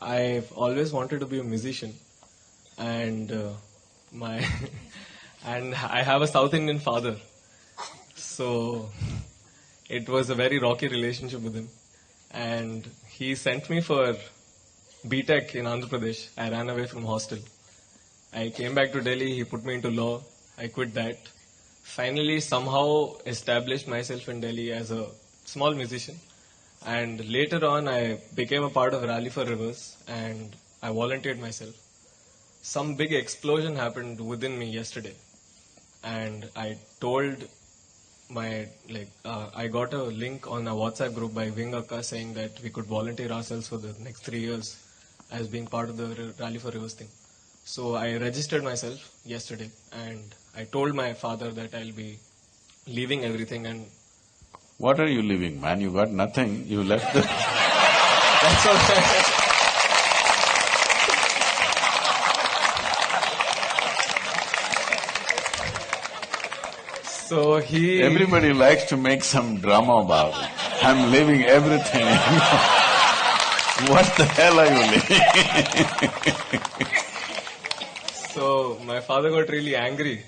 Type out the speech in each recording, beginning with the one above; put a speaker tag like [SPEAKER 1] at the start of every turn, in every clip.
[SPEAKER 1] I've always wanted to be a musician, and my and I have a South Indian father, so it was a very rocky relationship with him. And he sent me for B.Tech in Andhra Pradesh. I ran away from hostel. I came back to Delhi. He put me into law. I quit that. Finally, somehow established myself in Delhi as a small musician. And later on, I became a part of Rally for Rivers, and I volunteered myself. Some big explosion happened within me yesterday, and I told I got a link on a WhatsApp group by Wing Akka saying that we could volunteer ourselves for the next 3 years as being part of the Rally for Rivers thing. So I registered myself yesterday, and I told my father that I'll be leaving everything. And
[SPEAKER 2] what are you leaving, man? You got nothing, you left the…
[SPEAKER 1] That's all. So he…
[SPEAKER 2] Everybody likes to make some drama about it. I'm leaving everything. What the hell are you leaving?
[SPEAKER 1] So my father got really angry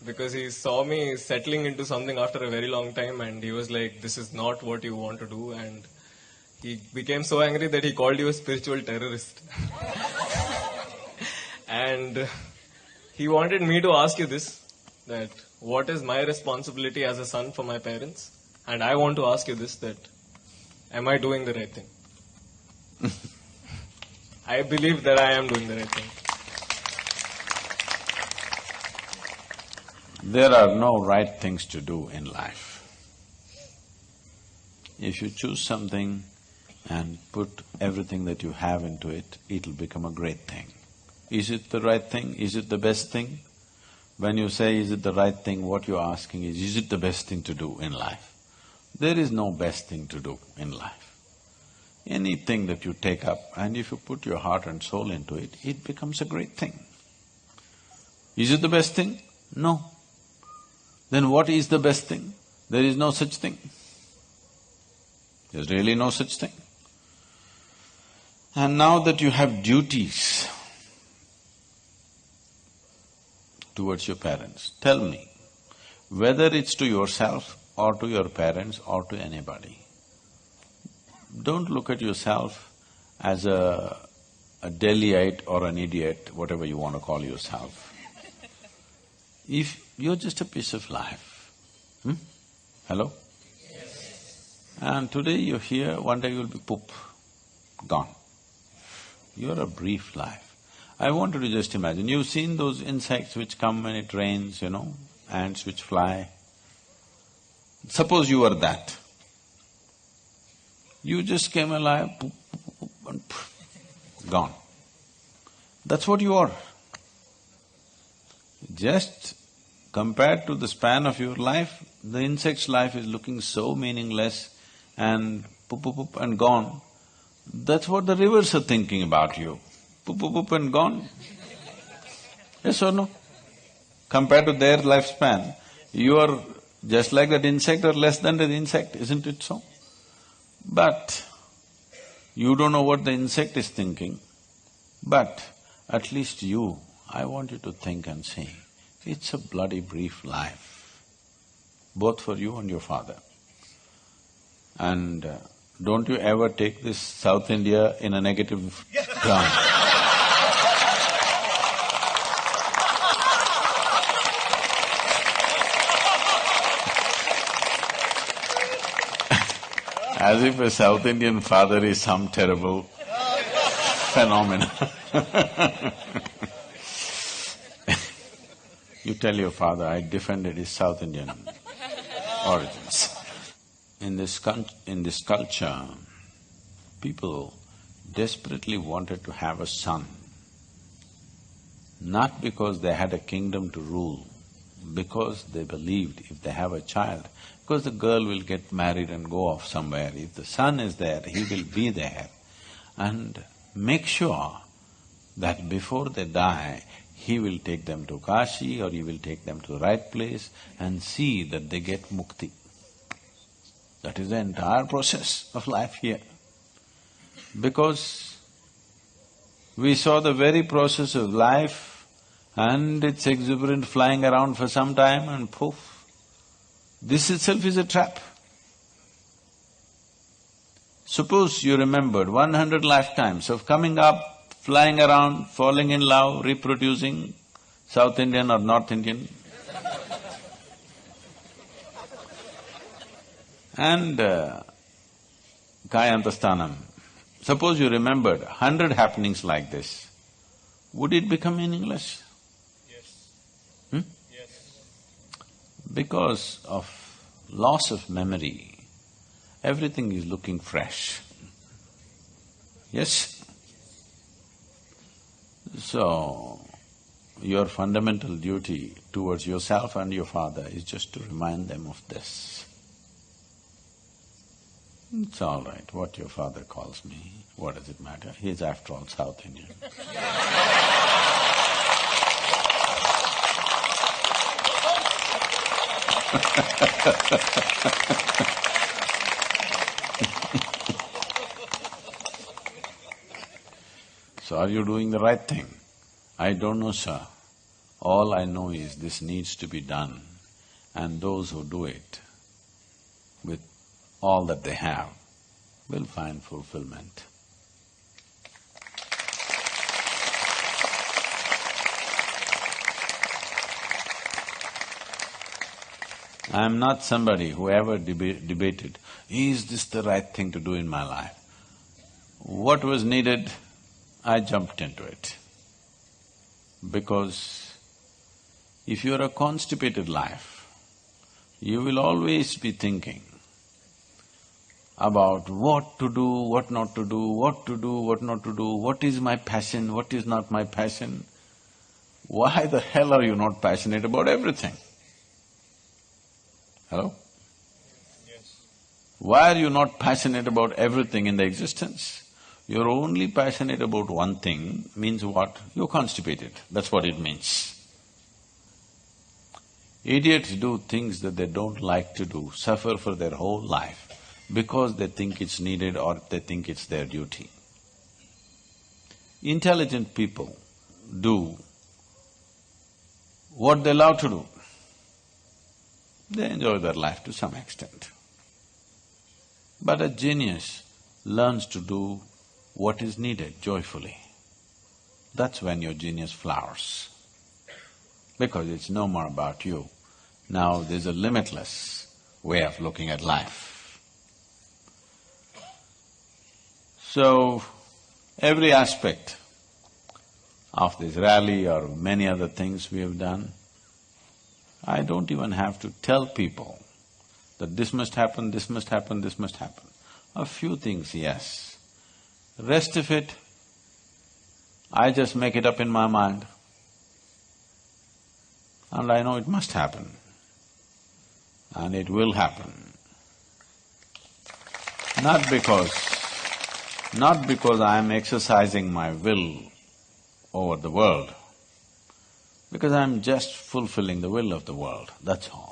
[SPEAKER 1] because he saw me settling into something after a very long time, and he was like, this is not what you want to do, and he became so angry that he called you a spiritual terrorist. And he wanted me to ask you this, that what is my responsibility as a son for my parents? And I want to ask you this, that am I doing the right thing? I believe that I am doing the right thing.
[SPEAKER 2] There are no right things to do in life. If you choose something and put everything that you have into it, it'll become a great thing. Is it the right thing? Is it the best thing? When you say, is it the right thing, what you're asking is it the best thing to do in life? There is no best thing to do in life. Anything that you take up, and if you put your heart and soul into it, it becomes a great thing. Is it the best thing? No. Then what is the best thing? There is no such thing. There's really no such thing. And now that you have duties towards your parents, tell me, whether it's to yourself or to your parents or to anybody, don't look at yourself as a Delhiite or an idiot, whatever you want to call yourself. If you're just a piece of life, Hello? Yes. And today you're here, one day you'll be poop, gone. You're a brief life. I want you to just imagine, you've seen those insects which come when it rains, ants which fly. Suppose you were that. You just came alive, poop, poop, poop, and gone. That's what you are. Just compared to the span of your life, the insect's life is looking so meaningless and poop, poop, poop and gone. That's what the rivers are thinking about you. Poop, poop, poop and gone. Yes or no? Compared to their lifespan, you are just like that insect or less than that insect, isn't it so? But you don't know what the insect is thinking, but at least you, I want you to think and see, it's a bloody brief life, both for you and your father. And don't you ever take this South India in a negative term. As if a South Indian father is some terrible phenomenon. You tell your father, I defended his South Indian origins. In this culture, people desperately wanted to have a son, not because they had a kingdom to rule, because they believed if they have a child, because the girl will get married and go off somewhere, if the son is there, he will be there, and make sure that before they die, he will take them to Kashi or he will take them to the right place and see that they get mukti. That is the entire process of life here. Because We saw the very process of life and its exuberant flying around for some time and poof, this itself is a trap. Suppose you remembered 100 lifetimes of coming up, flying around, falling in love, reproducing, South Indian or North Indian, and Kayantasthanam. Suppose you remembered 100 happenings like this, would it become meaningless?
[SPEAKER 1] Yes. Yes.
[SPEAKER 2] Because of loss of memory, everything is looking fresh. Yes? So, your fundamental duty towards yourself and your father is just to remind them of this. It's all right, what your father calls me, what does it matter? He's after all South Indian. So are you doing the right thing? I don't know, sir. All I know is this needs to be done, and those who do it with all that they have will find fulfillment. I am not somebody who ever debated, is this the right thing to do in my life? What was needed, I jumped into it. Because if you're a constipated life, you will always be thinking about what to do, what not to do, what to do, what not to do, what is my passion, what is not my passion. Why the hell are you not passionate about everything? Hello?
[SPEAKER 1] Yes.
[SPEAKER 2] Why are you not passionate about everything in the existence? You're only passionate about one thing means what? You're constipated, that's what it means. Idiots do things that they don't like to do, suffer for their whole life because they think it's needed or they think it's their duty. Intelligent people do what they love to do. They enjoy their life to some extent. But a genius learns to do what is needed joyfully. That's when your genius flowers. Because it's no more about you. Now there's a limitless way of looking at life. So, every aspect of this rally or many other things we have done, I don't even have to tell people that this must happen, this must happen, this must happen. A few things, yes. Rest of it, I just make it up in my mind and I know it must happen and it will happen. Not because I am exercising my will over the world, because I'm just fulfilling the will of the world, that's all.